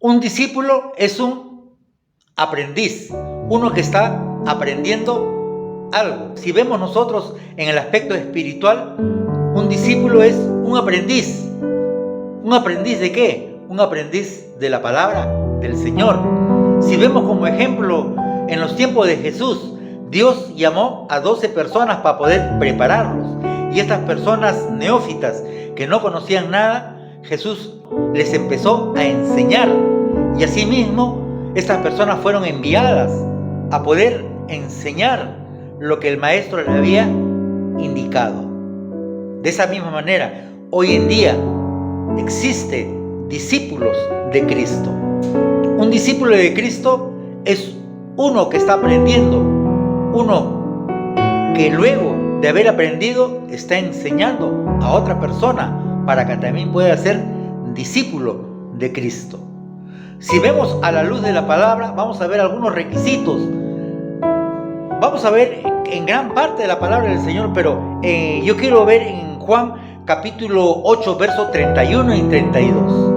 Un discípulo es un aprendiz, uno que está aprendiendo algo. Si vemos nosotros en el aspecto espiritual, un discípulo es un aprendiz. ¿Un aprendiz de qué? Un aprendiz de la palabra del Señor. Si vemos como ejemplo en los tiempos de Jesús, Dios llamó a 12 personas para poder prepararlos. Y estas personas neófitas que no conocían nada, Jesús les empezó a enseñar. Y asimismo, estas personas fueron enviadas a poder enseñar lo que el Maestro le había indicado. De esa misma manera, hoy en día existen discípulos de Cristo. Un discípulo de Cristo es uno que está aprendiendo, uno que luego de haber aprendido está enseñando a otra persona para que también pueda ser discípulo de Cristo. Si vemos a la luz de la palabra, vamos a ver algunos requisitos. Vamos a ver en gran parte de la palabra del Señor, pero yo quiero ver en Juan capítulo 8, versos 31 y 32.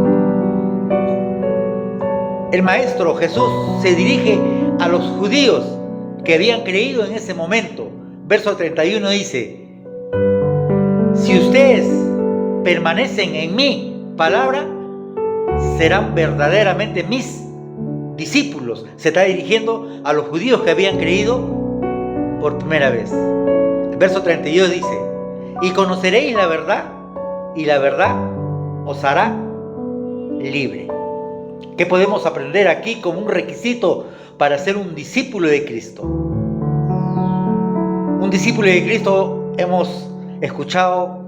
El Maestro Jesús se dirige a los judíos que habían creído en ese momento. Verso 31 dice: si ustedes permanecen en mi palabra, serán verdaderamente mis discípulos. Se está dirigiendo a los judíos que habían creído por primera vez. El verso 32 dice: y conoceréis la verdad, y la verdad os hará libre. ¿Qué podemos aprender aquí como un requisito para ser un discípulo de Cristo? Un discípulo de Cristo hemos escuchado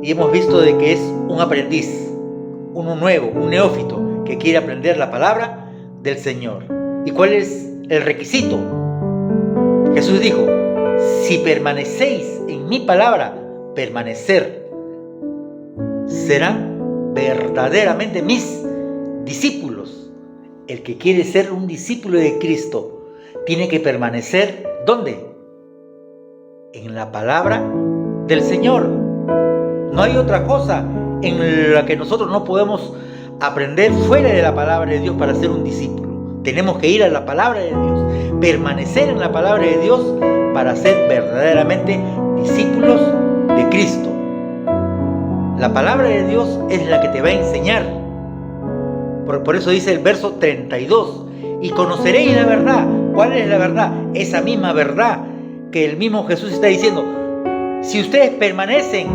y hemos visto de que es un aprendiz, uno nuevo, un neófito que quiere aprender la palabra del Señor. ¿Y cuál es el requisito? Jesús dijo: si permanecéis en mi palabra, permanecer, serán verdaderamente mis discípulos. El que quiere ser un discípulo de Cristo tiene que permanecer, ¿dónde? En la palabra del Señor. No hay otra cosa en la que nosotros no podemos aprender fuera de la palabra de Dios para ser un discípulo. Tenemos que ir a la palabra de Dios, permanecer en la palabra de Dios para ser verdaderamente discípulos de Cristo. La palabra de Dios es la que te va a enseñar. Por eso dice el verso 32: y conoceréis la verdad. ¿Cuál es la verdad? Esa misma verdad que el mismo Jesús está diciendo: si ustedes permanecen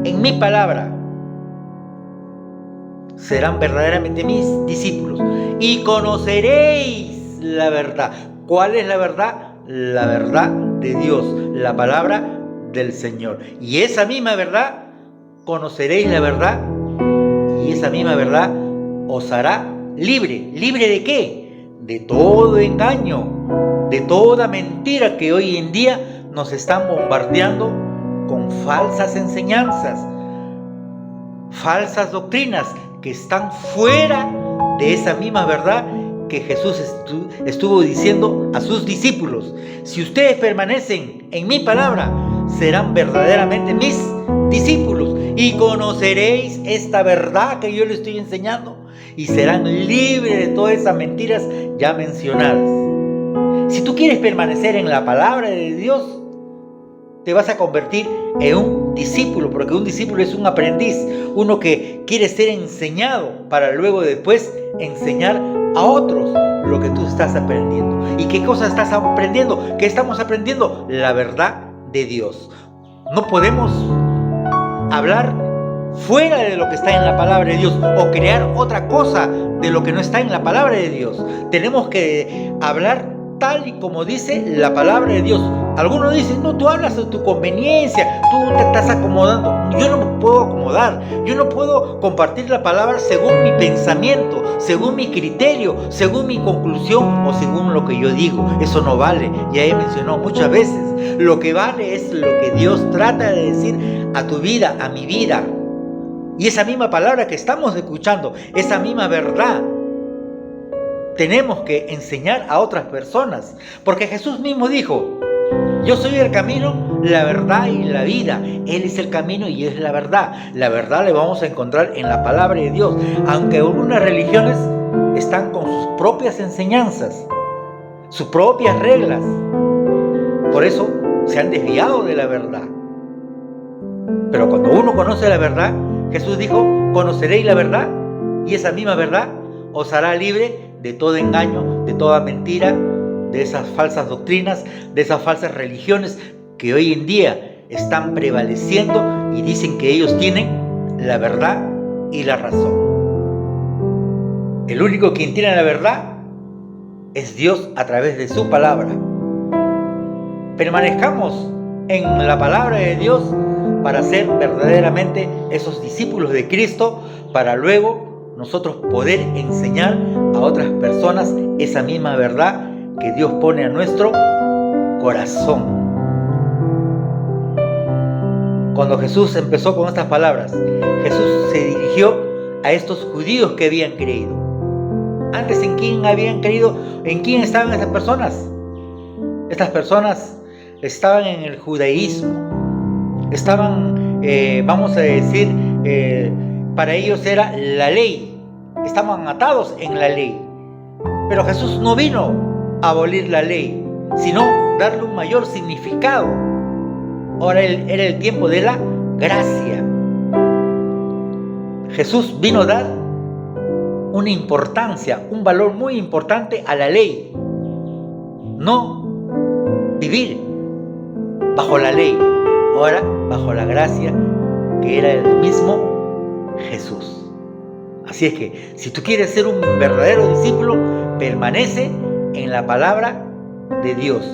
en mi palabra, serán verdaderamente mis discípulos y conoceréis la verdad. ¿Cuál es la verdad? La verdad de Dios, la palabra del Señor. Y esa misma verdad, conoceréis la verdad, y esa misma verdad os hará libre. ¿Libre de qué? De todo engaño, de toda mentira que hoy en día nos están bombardeando con falsas enseñanzas, falsas doctrinas que están fuera de esa misma verdad que Jesús estuvo diciendo a sus discípulos: si ustedes permanecen en mi palabra, serán verdaderamente mis discípulos y conoceréis esta verdad que yo les estoy enseñando y serán libres de todas esas mentiras ya mencionadas. Si tú quieres permanecer en la palabra de Dios, te vas a convertir en un discípulo, porque un discípulo es un aprendiz, uno que quiere ser enseñado para luego después enseñar a otros lo que tú estás aprendiendo. ¿Y qué cosas estás aprendiendo? ¿Qué estamos aprendiendo? La verdad de Dios. No podemos hablar fuera de lo que está en la palabra de Dios o crear otra cosa de lo que no está en la palabra de Dios. Tenemos que hablar tal y como dice la palabra de Dios. Algunos dicen: no, tú hablas de tu conveniencia, tú te estás acomodando. Yo no me puedo acomodar, yo no puedo compartir la palabra según mi pensamiento, según mi criterio, según mi conclusión o según lo que yo digo. Eso no vale. Ya he mencionado muchas veces, lo que vale es lo que Dios trata de decir a tu vida, a mi vida. Y esa misma palabra que estamos escuchando, esa misma verdad, tenemos que enseñar a otras personas, porque Jesús mismo dijo: Yo soy el camino, la verdad y la vida. Él es el camino y es la verdad. La verdad la vamos a encontrar en la palabra de Dios. Aunque algunas religiones están con sus propias enseñanzas, sus propias reglas. Por eso se han desviado de la verdad. Pero cuando uno conoce la verdad, Jesús dijo, conoceréis la verdad y esa misma verdad os hará libre de todo engaño, de toda mentira, de esas falsas doctrinas, de esas falsas religiones que hoy en día están prevaleciendo y dicen que ellos tienen la verdad y la razón. El único quien tiene la verdad es Dios a través de su palabra. Permanezcamos en la palabra de Dios para ser verdaderamente esos discípulos de Cristo, para luego nosotros poder enseñar a otras personas esa misma verdad que Dios pone a nuestro corazón. Cuando Jesús empezó con estas palabras, Jesús se dirigió a estos judíos que habían creído. Antes, ¿en quién habían creído? ¿En quién estaban esas personas? Estas personas estaban en el judaísmo. Estaban, vamos a decir, para ellos era la ley. Estaban atados en la ley. Pero Jesús no vino a abolir la ley, sino darle un mayor significado. Ahora era el tiempo de la gracia. Jesús vino a dar una importancia, un valor muy importante a la ley. No vivir bajo la ley, ahora bajo la gracia que era el mismo Jesús. Así es que si tú quieres ser un verdadero discípulo, permanece en la palabra de Dios.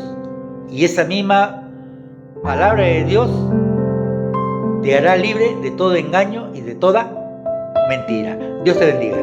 Y esa misma palabra de Dios te hará libre de todo engaño y de toda mentira. Dios te bendiga.